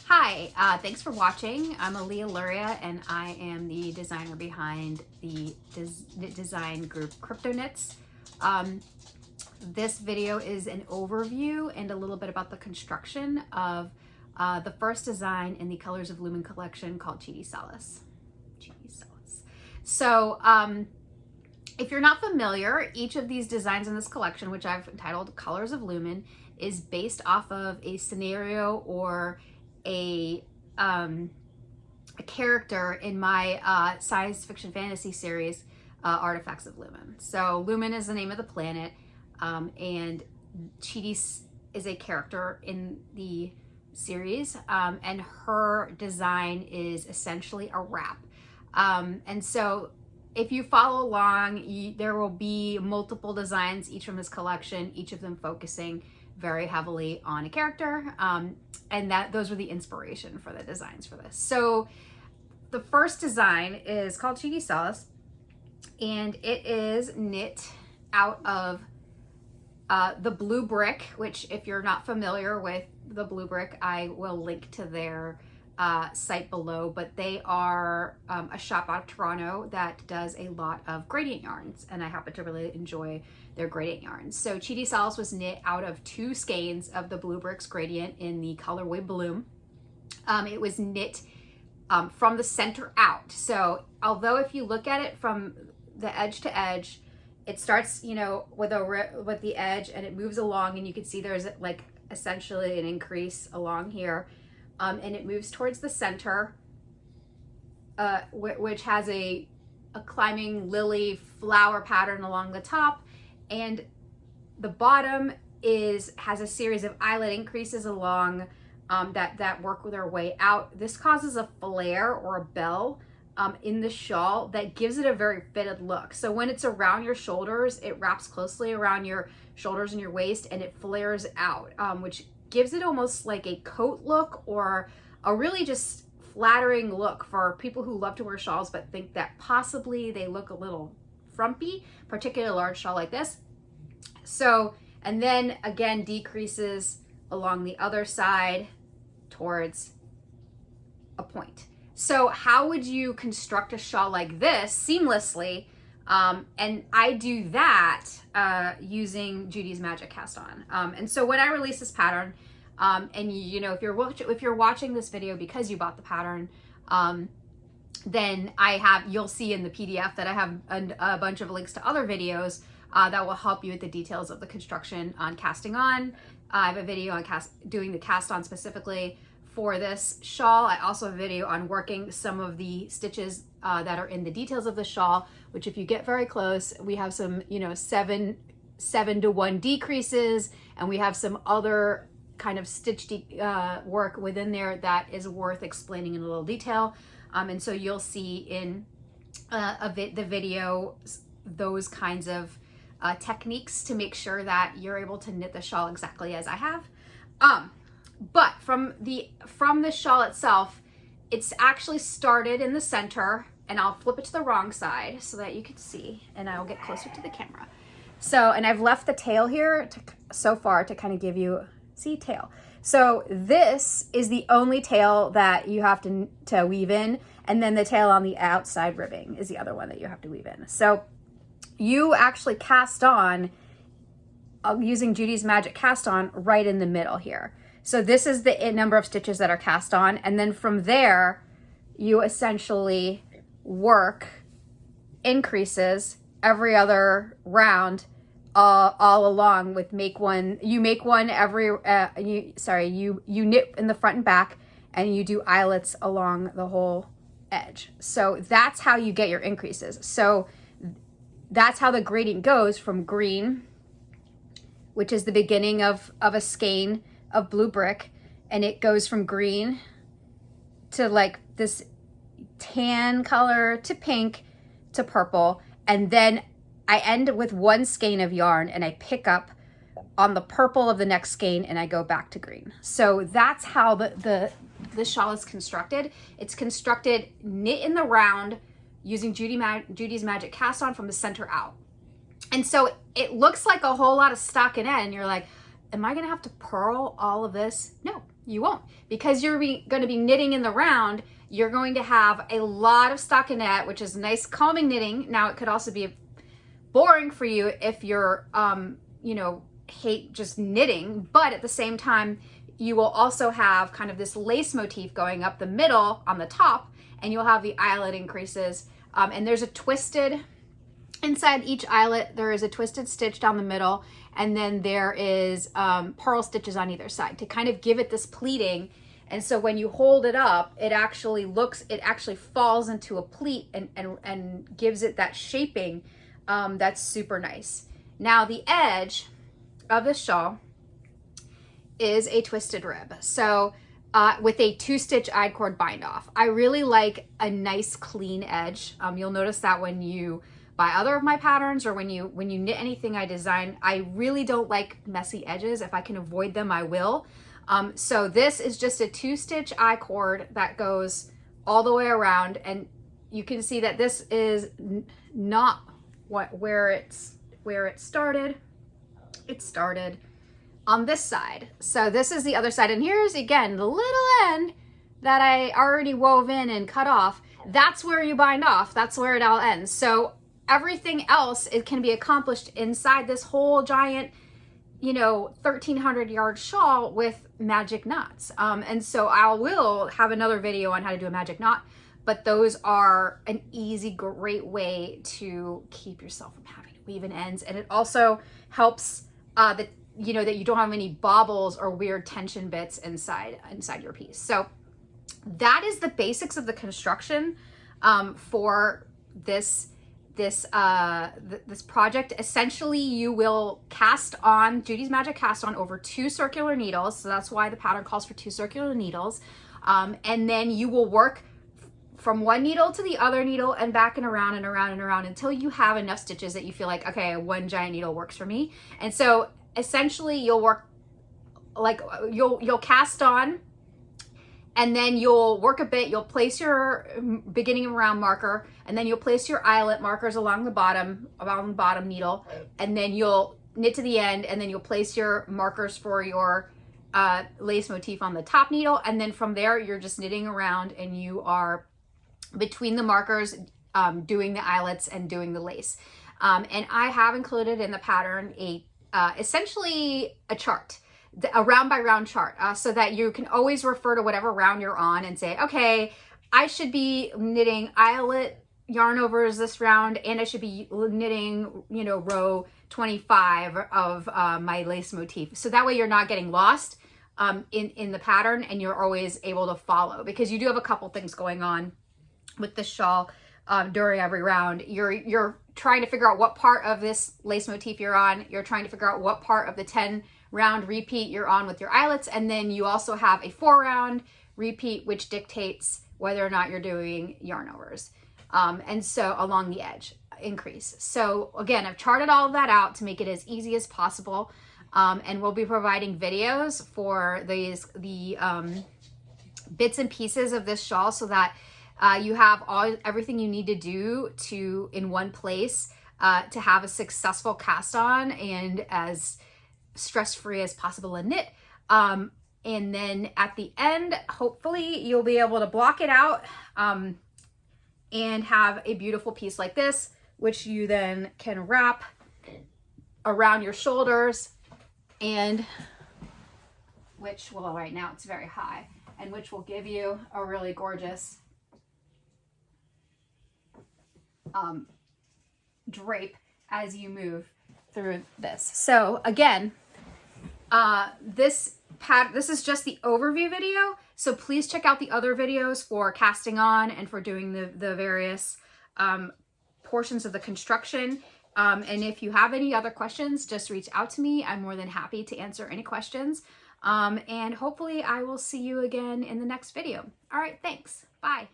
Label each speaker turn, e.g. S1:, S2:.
S1: Hi, thanks for watching. I'm Alia Luria and I am the designer behind the design group Crypto Knits. This video is an overview and a little bit about the construction of the first design in the Colors of Lumin collection called Chiti Solace. So if you're not familiar, each of these designs in this collection, which I've entitled Colors of Lumin, is based off of a scenario or a character in my science fiction fantasy series, Artifacts of Lumin. So Lumin is the name of the planet, and Chiti is a character in the series, and her design is essentially a wrap. And so if you follow along, there will be multiple designs, each from this collection, each of them focusing very heavily on a character, and those were the inspiration for the designs for this. So the first design is called Chiti Solace, and it is knit out of the Blue Brick, which if you're not familiar with the Blue Brick, I will link to their site below, but they are a shop out of Toronto that does a lot of gradient yarns, and I happen to really enjoy their gradient yarns. So Chiti Solace was knit out of 2 skeins of the Blue Bricks gradient in the colorway Bloom. It was knit from the center out. So although if you look at it from the edge to edge, it starts, you know, with the edge and it moves along, and you can see there's like essentially an increase along here. And it moves towards the center, which has a climbing lily flower pattern along the top, and the bottom has a series of eyelet increases along that work their way out. This causes a flare or a bell in the shawl that gives it a very fitted look. So when it's around your shoulders, it wraps closely around your shoulders and your waist, and it flares out, which gives it almost like a coat look or a really just flattering look for people who love to wear shawls but think that possibly they look a little frumpy, particularly a large shawl like this. So, and then again decreases along the other side towards a point. So how would you construct a shawl like this seamlessly? And I do that using Judy's Magic Cast On. And so when I release this pattern, and you know, if you're watching this video because you bought the pattern, then you'll see in the PDF that I have a bunch of links to other videos that will help you with the details of the construction on casting on. I have a video on doing the cast on specifically for this shawl. I also have a video on working some of the stitches that are in the details of the shawl, which if you get very close, we have some, you know, 7-to-1 decreases, and we have some other kind of stitch work within there that is worth explaining in a little detail. And so you'll see in the video those kinds of techniques to make sure that you're able to knit the shawl exactly as I have. But from the shawl itself, it's actually started in the center, and I'll flip it to the wrong side so that you can see, and I will get closer to the camera. So, and I've left the tail here so far to kind of give you, see, tail. So this is the only tail that you have to weave in, and then the tail on the outside ribbing is the other one that you have to weave in. So you actually cast on using Judy's Magic Cast On right in the middle here. So this is the number of stitches that are cast on, and then from there you essentially work increases every other round all along with you knit in the front and back, and you do eyelets along the whole edge. So that's how you get your increases. So that's how the gradient goes from green, which is the beginning of a skein of Blue Brick, and it goes from green to like this tan color to pink to purple, and then I end with 1 skein of yarn, and I pick up on the purple of the next skein, and I go back to green. So that's how the shawl is constructed. It's constructed knit in the round using Judy's Magic Cast On from the center out. And so it looks like a whole lot of stockinette, and you're like, am I gonna have to purl all of this? No, You won't, because you're going to be knitting in the round. You're going to have a lot of stockinette, which is nice calming knitting. Now it could also be boring for you if you're, you know, hate just knitting, but at the same time, you will also have kind of this lace motif going up the middle on the top, and you'll have the eyelet increases. And there's a twisted, inside each eyelet, there is a twisted stitch down the middle, and then there is purl stitches on either side to kind of give it this pleating. And so when you hold it up, it actually falls into a pleat and gives it that shaping that's super nice. Now the edge of the shawl is a twisted rib. So with a 2-stitch eyed cord bind off. I really like a nice clean edge. You'll notice that when you buy other of my patterns or when you knit anything I design, I really don't like messy edges. If I can avoid them, I will. So this is just a 2-stitch eye cord that goes all the way around, and you can see that this is not where it started. It started on this side. So this is the other side, and here's again the little end that I already wove in and cut off. That's where you bind off. That's where it all ends. So everything else, it can be accomplished inside this whole giant, you know, 1,300 yard shawl with magic knots. And so I will have another video on how to do a magic knot, but those are an easy, great way to keep yourself from having to weave in ends. And it also helps that you know that you don't have any bobbles or weird tension bits inside your piece. So that is the basics of the construction for this project. Essentially, you will cast on Judy's Magic Cast On over 2 circular needles. So that's why the pattern calls for 2 circular needles. And then you will work from one needle to the other needle and back and around and around and around until you have enough stitches that you feel like, okay, one giant needle works for me. And so essentially you'll work like you'll cast on, and then you'll work a bit. You'll place your beginning of round marker, and then you'll place your eyelet markers along the bottom needle, and then you'll knit to the end, and then you'll place your markers for your lace motif on the top needle, and then from there you're just knitting around, and you are between the markers doing the eyelets and doing the lace. And I have included in the pattern essentially a chart, a round by round chart, so that you can always refer to whatever round you're on and say, okay, I should be knitting eyelet yarn overs this round, and I should be knitting, you know, row 25 of my lace motif. So that way you're not getting lost in the pattern, and you're always able to follow, because you do have a couple things going on with the shawl during every round. You're trying to figure out what part of this lace motif you're on. You're trying to figure out what part of the 10 round repeat you're on with your eyelets. And then you also have a 4 round repeat, which dictates whether or not you're doing yarn overs. And so along the edge increase. So again, I've charted all of that out to make it as easy as possible. And we'll be providing videos for the bits and pieces of this shawl, so that you have everything you need to do in one place to have a successful cast on and as stress-free as possible a knit. And then at the end, hopefully you'll be able to block it out and have a beautiful piece like this, which you then can wrap around your shoulders, and which, well, right now it's very high, and which will give you a really gorgeous drape as you move through this. So again, this is just the overview video, so please check out the other videos for casting on and for doing the various portions of the construction. And if you have any other questions, just reach out to me. I'm more than happy to answer any questions. And hopefully I will see you again in the next video. All right, thanks. Bye.